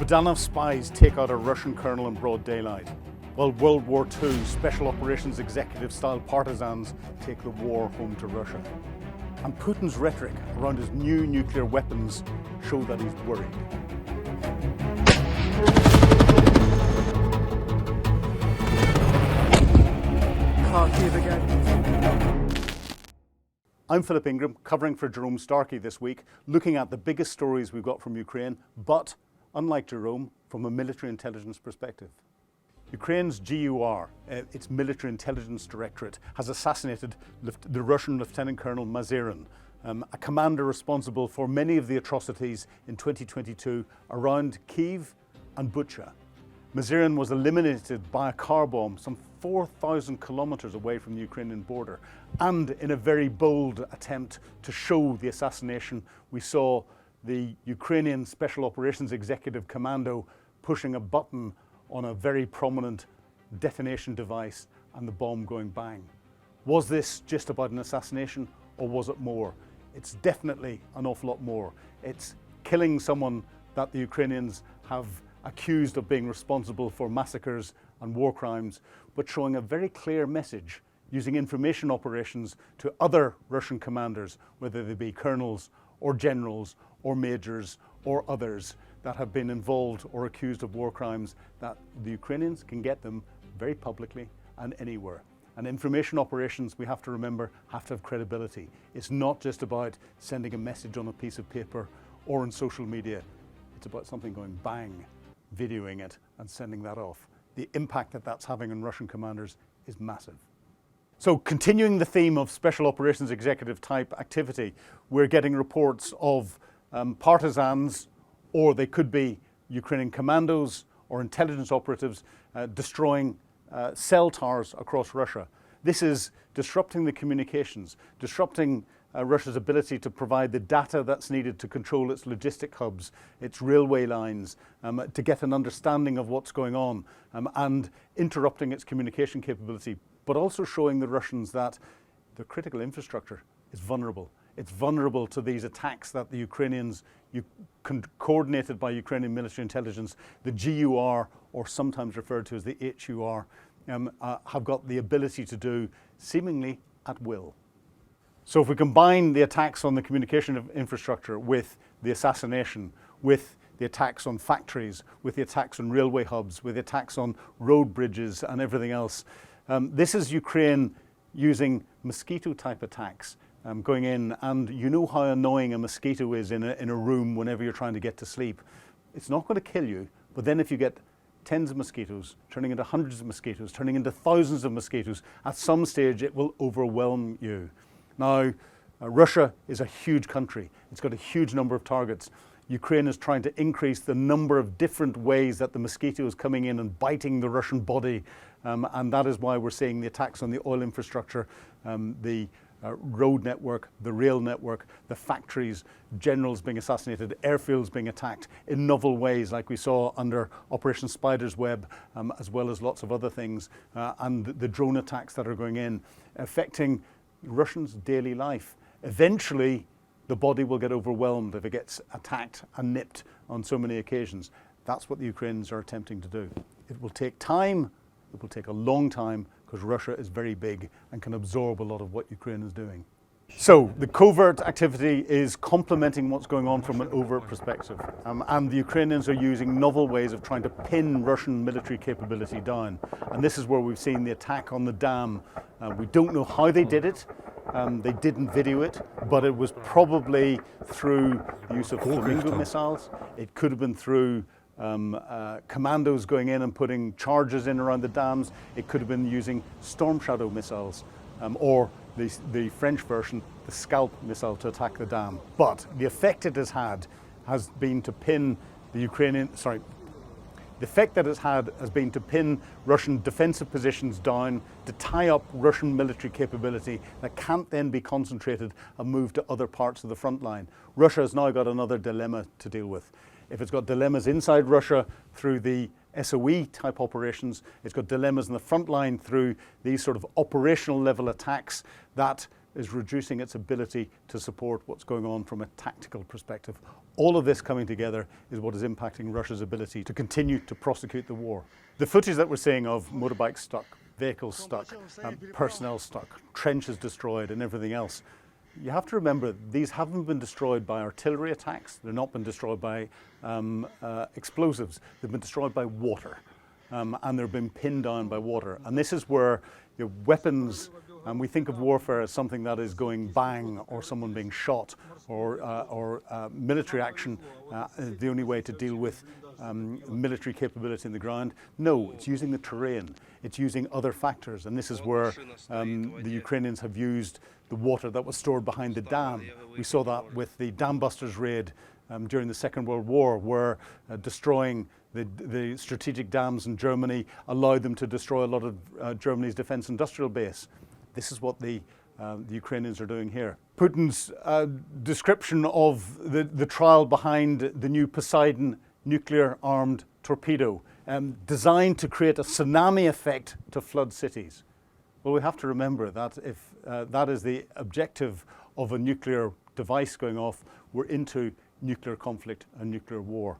Budanovs spies take out a Russian colonel in broad daylight, while World War II Special Operations Executive-style partisans take the war home to Russia. And Putin's rhetoric around his new nuclear weapons show that he's worried. Kharkiv again. I'm Philip Ingram, covering for Jerome Starkey this week, looking at the biggest stories we've got from Ukraine, but, unlike Jerome, from a military intelligence perspective. Ukraine's GUR, its military intelligence directorate, has assassinated the Russian Lieutenant Colonel Mazerin, a commander responsible for many of the atrocities in 2022 around Kyiv and Bucha. Mazerin was eliminated by a car bomb some 4,000 kilometers away from the Ukrainian border. And in a very bold attempt to show the assassination, we saw the Ukrainian Special Operations Executive Commando pushing a button on a very prominent detonation device and the bomb going bang. Was this just about an assassination, or was it more? It's definitely an awful lot more. It's killing someone that the Ukrainians have accused of being responsible for massacres and war crimes, but showing a very clear message using information operations to other Russian commanders, whether they be colonels or generals or majors or others that have been involved or accused of war crimes, that the Ukrainians can get them very publicly and anywhere. And information operations, we have to remember, have to have credibility. It's not just about sending a message on a piece of paper or on social media. It's about something going bang, videoing it and sending that off. The impact that that's having on Russian commanders is massive. So continuing the theme of Special Operations Executive type activity, we're getting reports of partisans, or they could be Ukrainian commandos or intelligence operatives destroying cell towers across Russia. This is disrupting the communications, disrupting Russia's ability to provide the data that's needed to control its logistic hubs, its railway lines, to get an understanding of what's going on, and interrupting its communication capability, but also showing the Russians that the critical infrastructure is vulnerable. It's vulnerable to these attacks that the Ukrainians, coordinated by Ukrainian military intelligence, the GUR, or sometimes referred to as the HUR, have got the ability to do seemingly at will. So if we combine the attacks on the communication infrastructure with the assassination, with the attacks on factories, with the attacks on railway hubs, with the attacks on road bridges and everything else, this is Ukraine using Mosquito type attacks, going in, and you know how annoying a mosquito is in a room whenever you're trying to get to sleep. It's not going to kill you, but then if you get tens of mosquitoes, turning into hundreds of mosquitoes, turning into thousands of mosquitoes, at some stage it will overwhelm you. Now, Russia is a huge country. It's got a huge number of targets. Ukraine is trying to increase the number of different ways that the mosquito is coming in and biting the Russian body. And that is why we're seeing the attacks on the oil infrastructure, the road network, the rail network, the factories, generals being assassinated, airfields being attacked in novel ways, like we saw under Operation Spider's Web, as well as lots of other things, and the drone attacks that are going in, affecting Russians' daily life. Eventually, the body will get overwhelmed if it gets attacked and nipped on so many occasions. That's what the Ukrainians are attempting to do. It will take time, it will take a long time, because Russia is very big and can absorb a lot of what Ukraine is doing. So the covert activity is complementing what's going on from an overt perspective. And the Ukrainians are using novel ways of trying to pin Russian military capability down. And this is where we've seen the attack on the dam. We don't know how they did it. They didn't video it, but it was probably through the use of flamingo missiles. It could have been through commandos going in and putting charges in around the dams. It could have been using Storm Shadow missiles, or the French version, the Scalp missile, to attack the dam. But the effect it has had has been to pin the effect that it's had has been to pin Russian defensive positions down, to tie up Russian military capability that can't then be concentrated and moved to other parts of the front line. Russia has now got another dilemma to deal with. If it's got dilemmas inside Russia through the SOE type operations, it's got dilemmas in the front line through these sort of operational level attacks that is reducing its ability to support what's going on from a tactical perspective. All of this coming together is what is impacting Russia's ability to continue to prosecute the war. The footage that we're seeing of motorbikes stuck, vehicles stuck, personnel stuck, trenches destroyed and everything else, you have to remember these haven't been destroyed by artillery attacks, they've not been destroyed by explosives, they've been destroyed by water. And they've been pinned down by water. And this is where weapons, and we think of warfare as something that is going bang, or someone being shot, or military action, the only way to deal with military capability in the ground. No, it's using the terrain, it's using other factors, and this is where the Ukrainians have used the water that was stored behind the dam. We saw that with the Dam Busters raid during the Second World War, where destroying the strategic dams in Germany allowed them to destroy a lot of Germany's defense industrial base. This is what the Ukrainians are doing here. Putin's description of the trial behind the new Poseidon nuclear-armed torpedo, designed to create a tsunami effect to flood cities. Well, we have to remember that if that is the objective of a nuclear device going off, we're into nuclear conflict and nuclear war.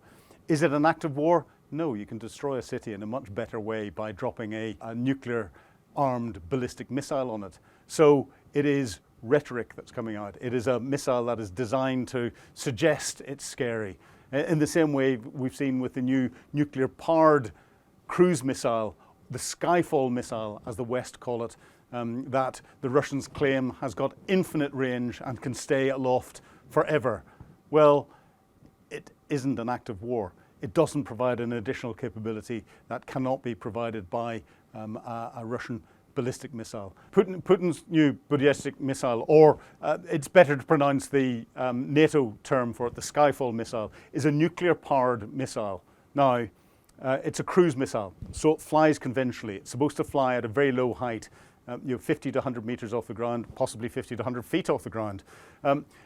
Is it an act of war? No, you can destroy a city in a much better way by dropping a nuclear-armed ballistic missile on it. So it is rhetoric that's coming out. It is a missile that is designed to suggest it's scary. In the same way we've seen with the new nuclear-powered cruise missile, the Skyfall missile, as the West call it, that the Russians claim has got infinite range and can stay aloft forever. Well, it isn't an act of war. It doesn't provide an additional capability that cannot be provided by a Russian ballistic missile. Putin's new ballistic missile, or it's better to pronounce the NATO term for it, the Skyfall missile, is a nuclear-powered missile. Now, it's a cruise missile, so it flies conventionally. It's supposed to fly at a very low height, 50 to 100 meters off the ground, possibly 50 to 100 feet off the ground.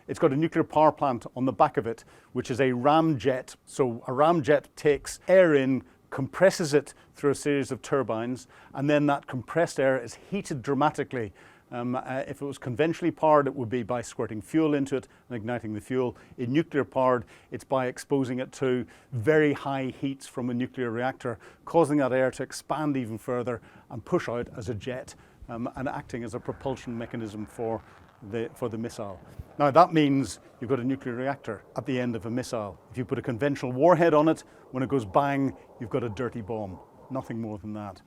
It's got a nuclear power plant on the back of it, which is a ramjet. So a ramjet takes air in, compresses it through a series of turbines, and then that compressed air is heated dramatically. If it was conventionally powered, it would be by squirting fuel into it and igniting the fuel. In nuclear powered, it's by exposing it to very high heats from a nuclear reactor, causing that air to expand even further and push out as a jet, and acting as a propulsion mechanism for the missile. Now that means you've got a nuclear reactor at the end of a missile. If you put a conventional warhead on it, when it goes bang, you've got a dirty bomb. Nothing more than that.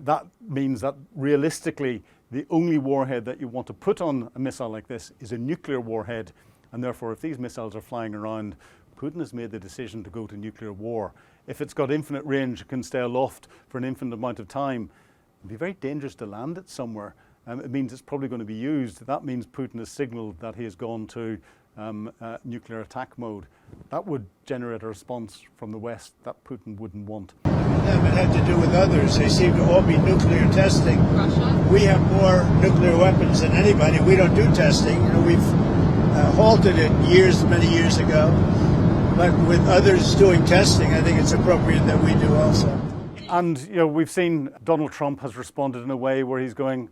That means that realistically, the only warhead that you want to put on a missile like this is a nuclear warhead, and therefore if these missiles are flying around, Putin has made the decision to go to nuclear war. If it's got infinite range, it can stay aloft for an infinite amount of time. It'd be very dangerous to land it somewhere. It means it's probably going to be used. That means Putin has signaled that he has gone to nuclear attack mode. That would generate a response from the West that Putin wouldn't want. It had to do with others. They seem to all be nuclear testing. Russia? We have more nuclear weapons than anybody. We don't do testing. We've halted it many years ago. But with others doing testing, I think it's appropriate that we do also. And we've seen Donald Trump has responded in a way where he's going,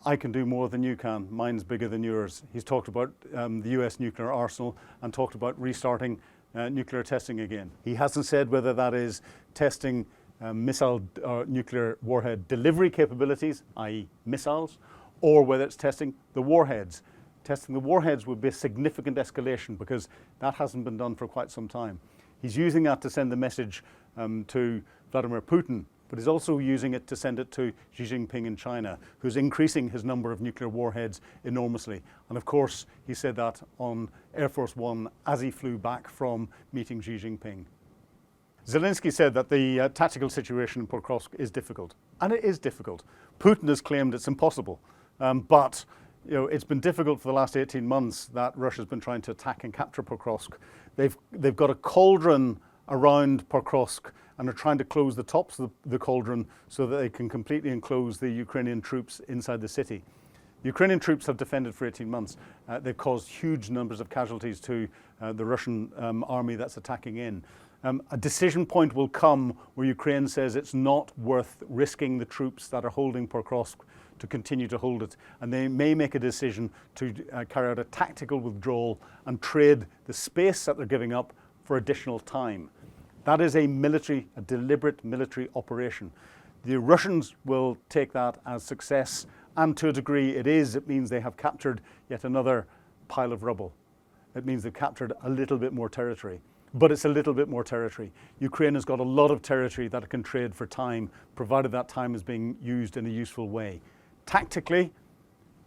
I can do more than you can. Mine's bigger than yours. He's talked about the US nuclear arsenal and talked about restarting nuclear testing again. He hasn't said whether that is testing missile or nuclear warhead delivery capabilities, i.e. missiles, or whether it's testing the warheads. Testing the warheads would be a significant escalation because that hasn't been done for quite some time. He's using that to send the message to Vladimir Putin, but he's also using it to send it to Xi Jinping in China, who's increasing his number of nuclear warheads enormously. And of course, he said that on Air Force One as he flew back from meeting Xi Jinping. Zelensky said that the tactical situation in Pokrovsk is difficult, and it is difficult. Putin has claimed it's impossible, but it's been difficult for the last 18 months that Russia's been trying to attack and capture Pokrovsk. They've got a cauldron around Pokrovsk and are trying to close the tops of the cauldron so that they can completely enclose the Ukrainian troops inside the city. The Ukrainian troops have defended for 18 months. They've caused huge numbers of casualties to the Russian army that's attacking in. A decision point will come where Ukraine says it's not worth risking the troops that are holding Pokrovsk to continue to hold it. And they may make a decision to carry out a tactical withdrawal and trade the space that they're giving up for additional time. That is a deliberate military operation. The Russians will take that as success, and to a degree it means they have captured yet another pile of rubble. It means they've captured a little bit more territory. But it's a little bit more territory. Ukraine has got a lot of territory that it can trade for time, provided that time is being used in a useful way. Tactically,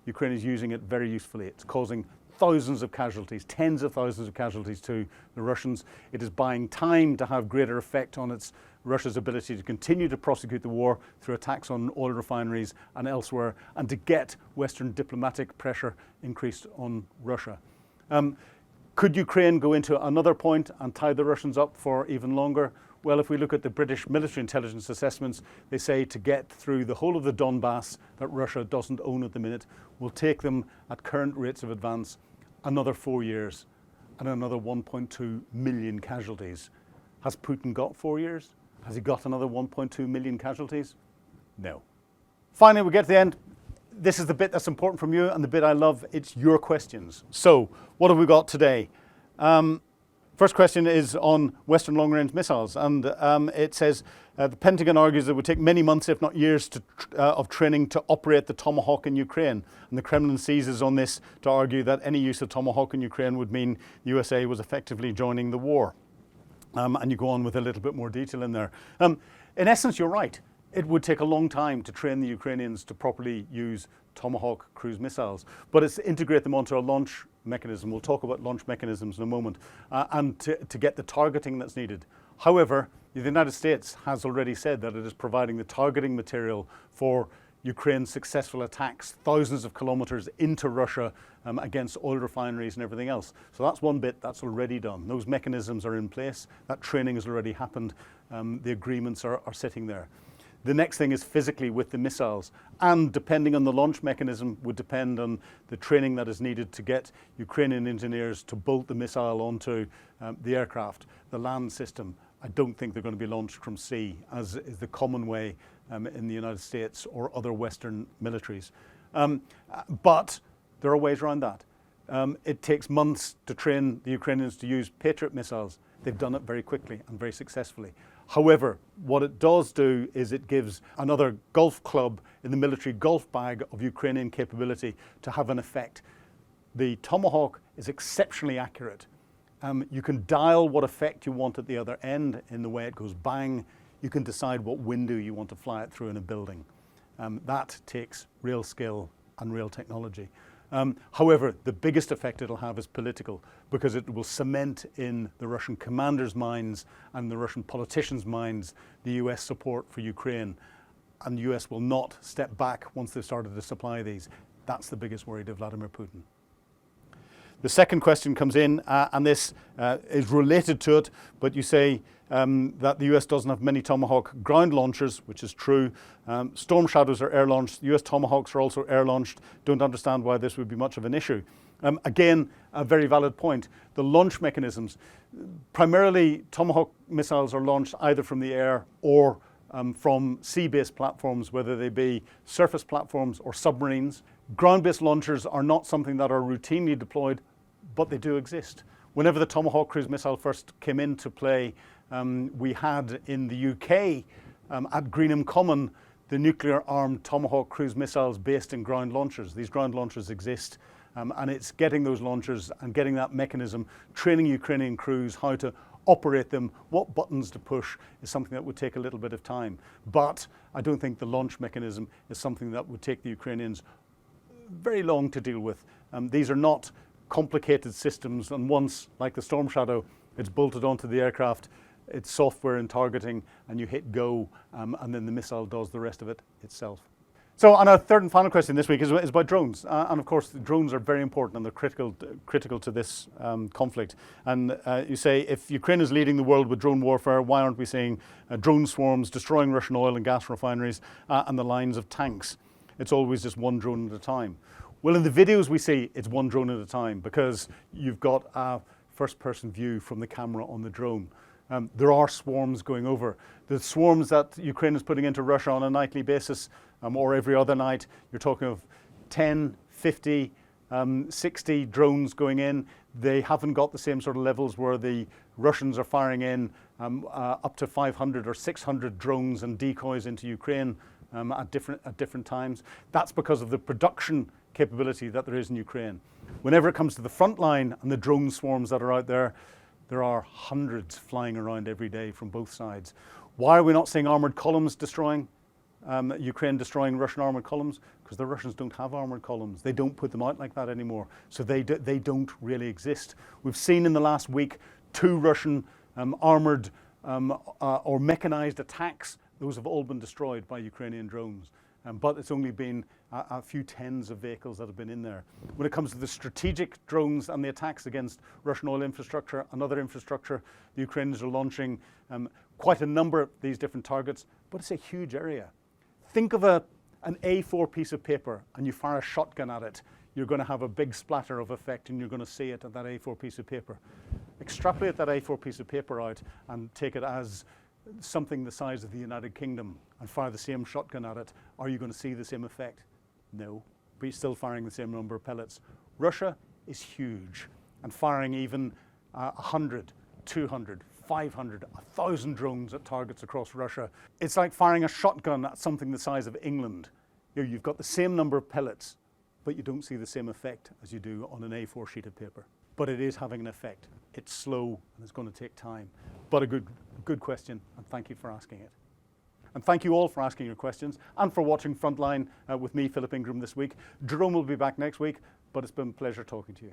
Ukraine is using it very usefully. It's causing thousands of casualties, tens of thousands of casualties to the Russians. It is buying time to have greater effect on Russia's ability to continue to prosecute the war through attacks on oil refineries and elsewhere, and to get Western diplomatic pressure increased on Russia. Could Ukraine go into another point and tie the Russians up for even longer? Well, if we look at the British military intelligence assessments, they say to get through the whole of the Donbass that Russia doesn't own at the minute will take them, at current rates of advance, another 4 years and another 1.2 million casualties. Has Putin got 4 years? Has he got another 1.2 million casualties? No. Finally, we get to the end. This is the bit that's important from you and the bit I love. It's your questions. So, what have we got today? First question is on Western long-range missiles, and it says the Pentagon argues it would take many months, if not years, of training to operate the Tomahawk in Ukraine. And the Kremlin seizes on this to argue that any use of Tomahawk in Ukraine would mean the USA was effectively joining the war. And you go on with a little bit more detail in there. In essence, you're right. It would take a long time to train the Ukrainians to properly use Tomahawk cruise missiles, but it's to integrate them onto a launch mechanism. We'll talk about launch mechanisms in a moment, and to get the targeting that's needed. However, the United States has already said that it is providing the targeting material for Ukraine's successful attacks thousands of kilometers into Russia against oil refineries and everything else. So that's one bit that's already done. Those mechanisms are in place. That training has already happened. The agreements are sitting there. The next thing is physically with the missiles, and depending on the launch mechanism would depend on the training that is needed to get Ukrainian engineers to bolt the missile onto the aircraft, the land system. I don't think they're going to be launched from sea, as is the common way in the United States or other Western militaries. But there are ways around that. It takes months to train the Ukrainians to use Patriot missiles. They've done it very quickly and very successfully. However, what it does do is it gives another golf club in the military golf bag of Ukrainian capability to have an effect. The Tomahawk is exceptionally accurate. You can dial what effect you want at the other end in the way it goes bang. You can decide what window you want to fly it through in a building. That takes real skill and real technology. However, the biggest effect it'll have is political, because it will cement in the Russian commanders' minds and the Russian politicians' minds the US support for Ukraine. And the US will not step back once they've started to supply these. That's the biggest worry to Vladimir Putin. The second question comes in, and this is related to it, but you say that the US doesn't have many Tomahawk ground launchers, which is true. Storm Shadows are air-launched. US Tomahawks are also air-launched. Don't understand why this would be much of an issue. Again, a very valid point. The launch mechanisms, primarily Tomahawk missiles are launched either from the air or from sea-based platforms, whether they be surface platforms or submarines. Ground-based launchers are not something that are routinely deployed, but they do exist. Whenever the Tomahawk cruise missile first came into play, we had in the UK at Greenham Common the nuclear-armed Tomahawk cruise missiles based in ground launchers. These ground launchers exist, and it's getting those launchers and getting that mechanism, training Ukrainian crews how to operate them, what buttons to push, is something that would take a little bit of time. But I don't think the launch mechanism is something that would take the Ukrainians very long to deal with. These are not complicated systems, and once, like the Storm Shadow, it's bolted onto the aircraft, it's software and targeting, and you hit go, and then the missile does the rest of it itself. So, and our third and final question this week is about drones. And of course, drones are very important and they're critical to this conflict. And you say, if Ukraine is leading the world with drone warfare, why aren't we seeing drone swarms destroying Russian oil and gas refineries and the lines of tanks? It's always just one drone at a time. Well, in the videos we see, it's one drone at a time, because you've got a first-person view from the camera on the drone. There are swarms going over. The swarms that Ukraine is putting into Russia on a nightly basis, or every other night, you're talking of 10, 50, 60 drones going in. They haven't got the same sort of levels where the Russians are firing in up to 500 or 600 drones and decoys into Ukraine at different times. That's because of the production capability that there is in Ukraine. Whenever it comes to the front line and the drone swarms that are out there, there are hundreds flying around every day from both sides. Why are we not seeing armoured columns destroying, Ukraine destroying Russian armoured columns? Because the Russians don't have armoured columns. They don't put them out like that anymore. So they don't really exist. We've seen in the last week 2 Russian armoured or mechanised attacks. Those have all been destroyed by Ukrainian drones. But it's only been a few tens of vehicles that have been in there. When it comes to the strategic drones and the attacks against Russian oil infrastructure and other infrastructure, the Ukrainians are launching quite a number of these different targets, but it's a huge area. Think of an A4 piece of paper and you fire a shotgun at it. You're going to have a big splatter of effect and you're going to see it at that A4 piece of paper. Extrapolate that A4 piece of paper out and take it as something the size of the United Kingdom and fire the same shotgun at it. Are you going to see the same effect? No, but you're still firing the same number of pellets. Russia is huge, and firing even 100, 200, 500, 1,000 drones at targets across Russia. It's like firing a shotgun at something the size of England. You've got the same number of pellets, but you don't see the same effect as you do on an A4 sheet of paper. But it is having an effect. It's slow and it's going to take time. But a good question, and thank you for asking it. And thank you all for asking your questions and for watching Frontline with me, Philip Ingram, this week. Jerome will be back next week, but it's been a pleasure talking to you.